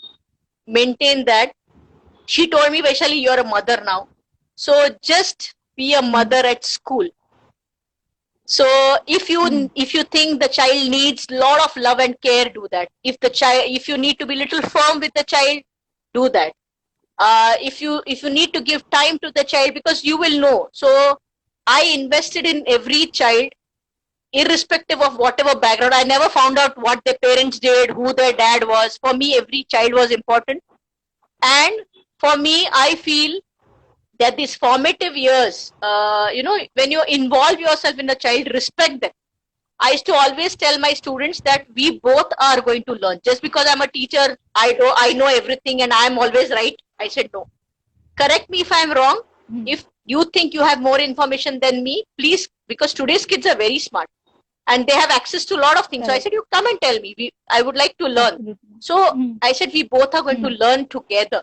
maintain that. She told me, Vaishali, you're a mother now. So just be a mother at school. So if you think the child needs a lot of love and care, do that. If you need to be a little firm with the child, do that. If you need to give time to the child, because you will know. So I invested in every child, irrespective of whatever background. I never found out what their parents did, who their dad was. For me, every child was important. And for me, I feel that these formative years, when you involve yourself in a child, respect them. I used to always tell my students that we both are going to learn. Just because I'm a teacher, I know everything and I'm always right. I said, no. Correct me if I'm wrong. If you think you have more information than me, please, because today's kids are very smart and they have access to a lot of things. So I said, you come and tell me. I would like to learn. So I said, we both are going to learn together.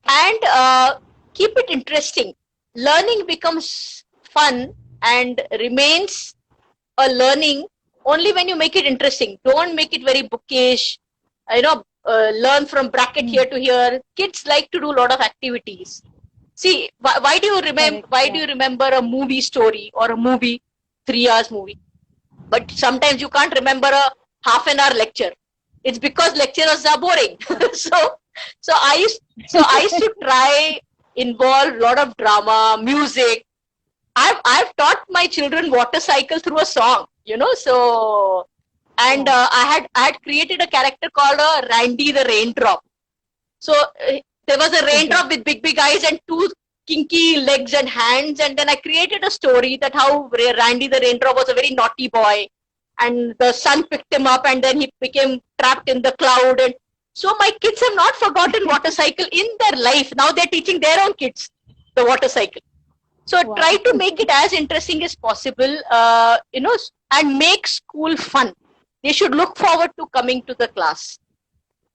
And keep it interesting. Learning becomes fun and remains a learning only when you make it interesting. Don't make it very bookish. learn from bracket here to here. Kids like to do a lot of activities. See, why do you remember? Correct, Why do you remember a movie story or a movie, 3 hours movie? But sometimes you can't remember a half an hour lecture. It's because lecturers are boring. so I used to try involve a lot of drama, music. I've taught my children water cycle through a song, so, and I had created a character called Randy the Raindrop. So there was a raindrop with big eyes and two kinky legs and hands, and then I created a story that how Randy the Raindrop was a very naughty boy, and the sun picked him up, and then he became trapped in the cloud. And so my kids have not forgotten water cycle in their life. Now they're teaching their own kids the water cycle. So try to make it as interesting as possible, and make school fun. They should look forward to coming to the class.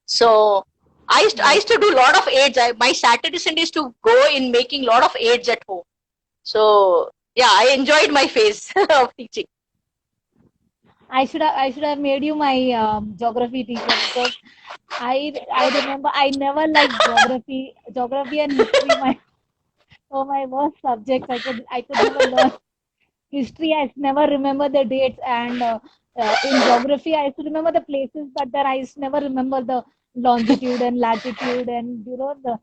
So I used to do a lot of aids. My Saturday Sundays to go in making a lot of aids at home. So yeah, I enjoyed my phase of teaching. I should have made you my geography teacher, because I remember I never liked geography. Geography and history my worst subjects. I could never learn history. I never remember the dates, and in geography I used to remember the places, but then I used to never remember the longitude and latitude, and the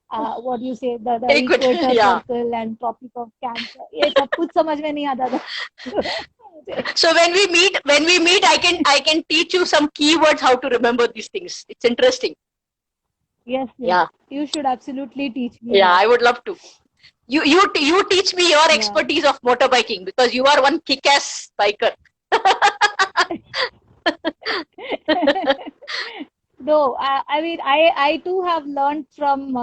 what do you say, the equator circle and Tropic of Cancer. ये सब कुछ समझ में नहीं आता था. So when we meet, I can teach you some keywords how to remember these things. It's interesting. Yes. Yeah. You should absolutely teach me. Yeah, that. I would love to. You teach me your expertise of motorbiking, because you are one kick-ass biker. No, I mean, I too have learned from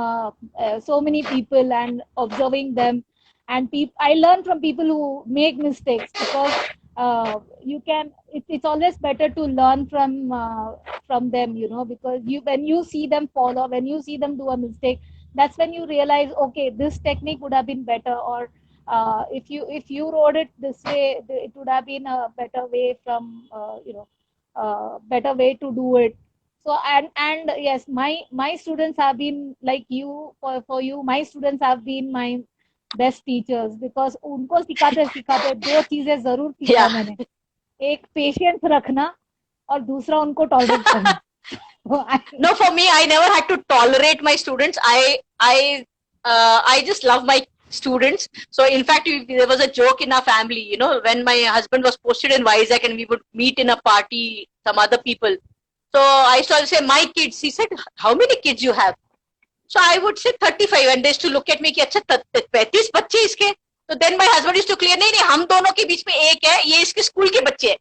so many people and observing them, and I learn from people who make mistakes, because it's always better to learn from them, because when you see them fall, or when you see them do a mistake, that's when you realize, okay, this technique would have been better, or if you rode it this way, it would have been a better way better way to do it. So and yes, my students have been like you. For you, my students have been my best teachers, because उनको सिखाते दो चीजें जरूर सीखा मैंने. एक patience रखना, और दूसरा उनको टॉलरेट करना. No, for me, I never had to tolerate my students. I just love my students. So in fact, there was a joke in our family, when my husband was posted in Vizag and we would meet in a party, some other people. So I used to say, my kids. He said, how many kids you have? So I would say 35, and they used to look at me कि अच्छा 35 बच्चे इसके. So then my husband used to clear, नहीं हम दोनों के बीच में एक है, ये इसके स्कूल के बच्चे हैं.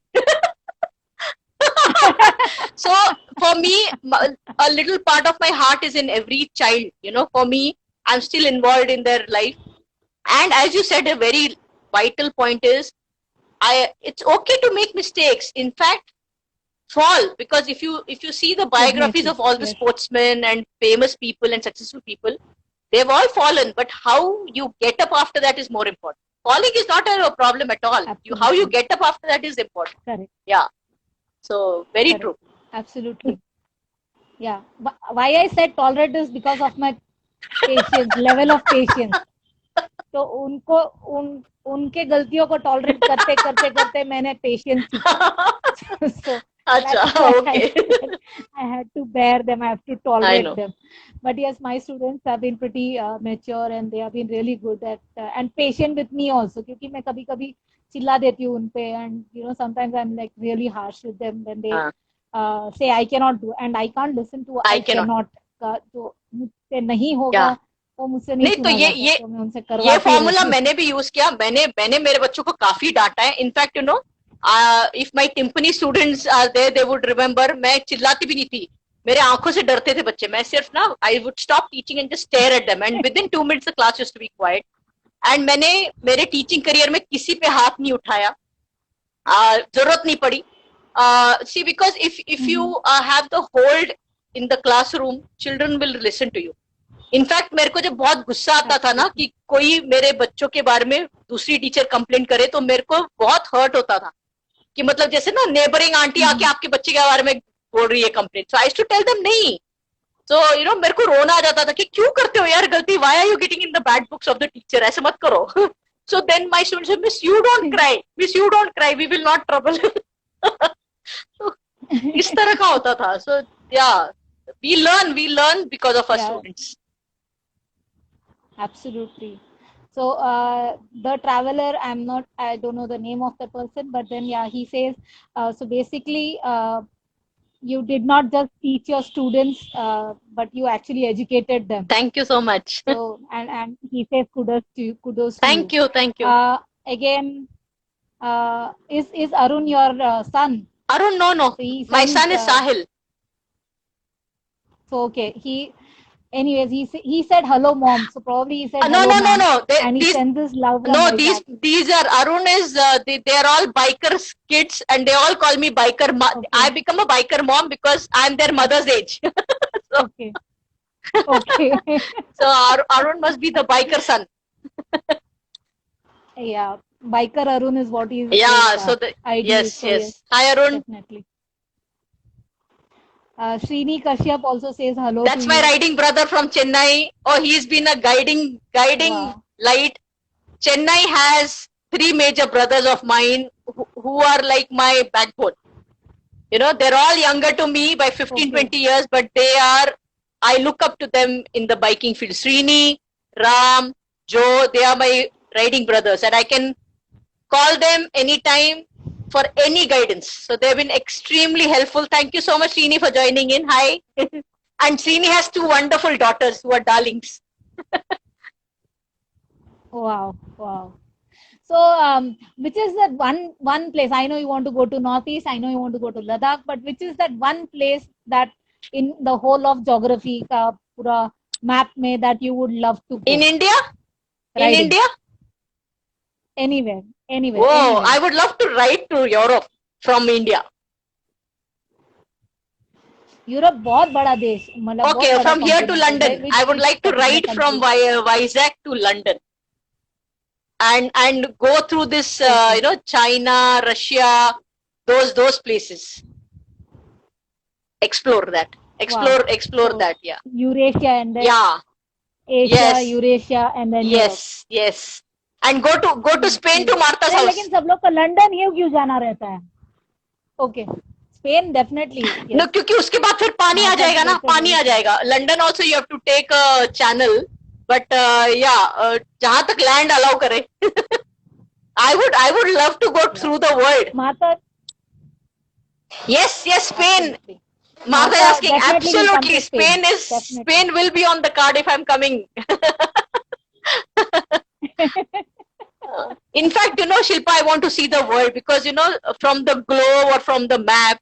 So for me, a little part of my heart is in every child. For me, I'm still involved in their life. And as you said, a very vital point is, it's okay to make mistakes. In fact, fall, because if you see the biographies of all the sportsmen and famous people and successful people, they've all fallen, but how you get up after that is more important. Falling is not a problem at all. How you get up after that is important. Correct. Yeah. So very true. Absolutely. Yeah. Why I said tolerate is because of my patience, level of patience. तो उनके गलतियों को tolerate करते करते करते मैंने patience सीखा. So okay. I had to bear them. I have to tolerate them. But yes, my students have been pretty mature, and they have been really good at and patient with me also. क्योंकि मैं कभी-कभी चिल्ला देती हूँ उनपे, and sometimes I'm like really harsh with them when they say I cannot do, and I can't listen to I cannot. तो मुझसे नहीं होगा, वो मुझसे नहीं. तो ये फॉर्मूला मैंने भी यूज किया. मैंने मेरे बच्चों को काफी डांटा है. In fact if my timpani students are there, they would remember, मैं चिल्लाती भी नहीं थी. मेरे आंखों से डरते थे बच्चे. मैं सिर्फ I would stop teaching and just stare at them, and within 2 minutes the class used to be quiet. And मैंने मेरे टीचिंग करियर में किसी पे हाथ नहीं उठाया, जरूरत नहीं पड़ी. See, because if you have the hold in the classroom, children will listen to you. In fact मेरे को जब बहुत गुस्सा आता था ना कि कोई मेरे बच्चों के बारे में दूसरी टीचर कंप्लेंट करे, तो मेरे को बहुत हर्ट होता था कि मतलब जैसे ना नेबरिंग आंटी आके आपके बच्चे के बारे में बोल रही है complain. So I used to tell them नहीं. So मेरे को रोना आ जाता था कि क्यों करते हो यार गलती. Why are you getting in the bad books of the teacher? ऐसे मत करो. So then my students said, Miss, you don't cry. Miss, you don't cry. We will not trouble. So, इस तरह का होता था. So yeah, we learn because of our students. Absolutely. So the traveler, I don't know the name of the person, but then yeah, he says, so basically you did not just teach your students, but you actually educated them. Thank you so much. So and he says kudos to you. Thank you. Again, is Arun your son? Arun, no. So my son is Sahil. So okay, anyways, he said hello mom, so probably he said no. And he sends his love. No, these are Arun is they are all bikers kids and they all call me biker. Okay. I become a biker mom because I'm their mother's age. So, okay. So Arun must be the biker son. Yeah, biker Arun is what he's. Yeah, so yes. Hi Arun. Definitely. Srini Kashyap also says hello. That's my riding brother from Chennai. Oh, he's been a guiding light. Chennai has 3 major brothers of mine who are like my backbone. They're all younger to me by 15-20 years, but I look up to them in the biking field. Srini, Ram, Joe, they are my riding brothers, and I can call them anytime for any guidance. So they've been extremely helpful. Thank you so much, Srini, for joining in. Hi. And Srini has 2 wonderful daughters who are darlings. Wow. So, which is that one place? I know you want to go to Northeast. I know you want to go to Ladakh. But which is that one place that in the whole of geography, pura map mein, that you would love to go? In India? Riding. In India? Anywhere. Oh, anywhere. I would love to ride to Europe from India. Europe बहुत बड़ा देश. Okay, from here to London. I would like to ride from Vizag to London. And go through this, China, Russia, those places. Explore that. Explore that. Yeah. Eurasia and then. Yeah. Asia, Eurasia, and then. Yes. And go to Spain to Martha's house. लेकिन सब लोग को London ही क्यों जाना रहता है? Okay. Spain definitely. Yes. No, क्योंकि उसके बाद फिर पानी आ जाएगा ना. पानी आ जाएगा. London also you have to take a channel. But जहाँ तक land allow करे. I would love to go through the world. Martha. Yes, Spain. Martha is asking. Absolutely, Spain will be on the card if I'm coming. In fact, Shilpa, I want to see the world because, from the globe or from the map,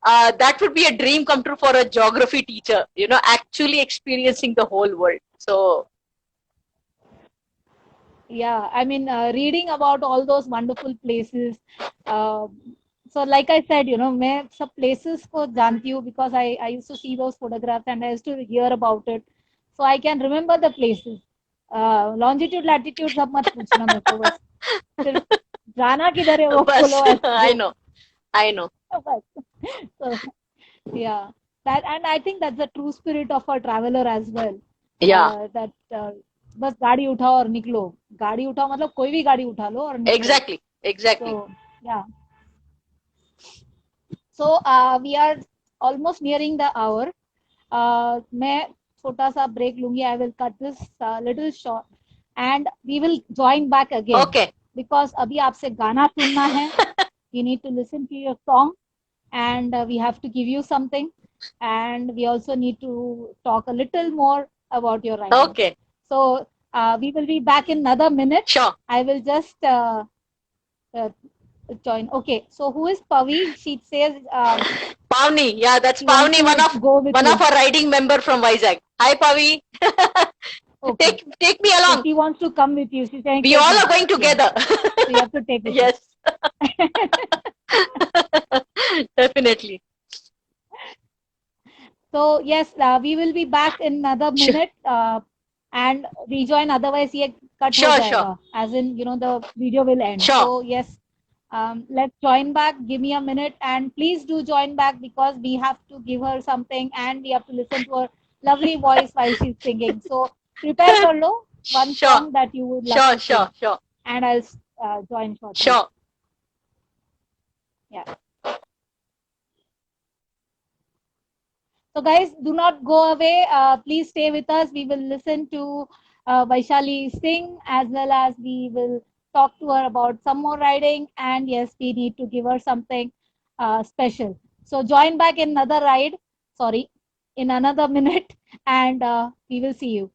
that would be a dream come true for a geography teacher, actually experiencing the whole world. So, yeah, I mean, reading about all those wonderful places. So, like I said, मैं सब places को जानती हूँ because I used to see those photographs and I used to hear about it. So, I can remember the places. Longitude, latitude सब मत पूछना मेरे को बस. सिर्फ जाना किधर है वो बोलो. I know. So, yeah, and I think that's the true spirit of a traveler as well. Yeah. That बस गाड़ी उठाओ और निकलो. गाड़ी उठाओ मतलब कोई भी गाड़ी उठा लो और निकलो. Exactly. So, yeah. So we are almost nearing the hour. मैं छोटा सा break लूंगी. I will cut this little short and we will join back again. Okay. Because अभी आपसे गाना सुनना है. You need to listen to your song and we have to give you something and we also need to talk a little more about your writing. Okay. So we will be back in another minute. Sure. I will just join. Okay. So who is Pavi? She says. Pavni. Yeah, that's Pavni, one of our riding member from Vizag. Hi, Pavi. Okay. Take me along. So she wants to come with you. She's saying. We all are going together. So you have to take it. Yes. Definitely. So yes, we will be back in another minute and rejoin. Otherwise, ye cut ho jayega. As in, the video will end. Sure. So yes, Let's join back. Give me a minute, and please do join back because we have to give her something and we have to listen to her lovely voice while she's singing. So prepare for one Sure. song that you would love to sing. Sure. And I'll join shortly. Sure. Yeah. So guys, do not go away. Please stay with us. We will listen to Vaishali sing as well as we will talk to her about some more riding. And yes, we need to give her something special. So join back in another ride. Sorry, in another minute, and we will see you.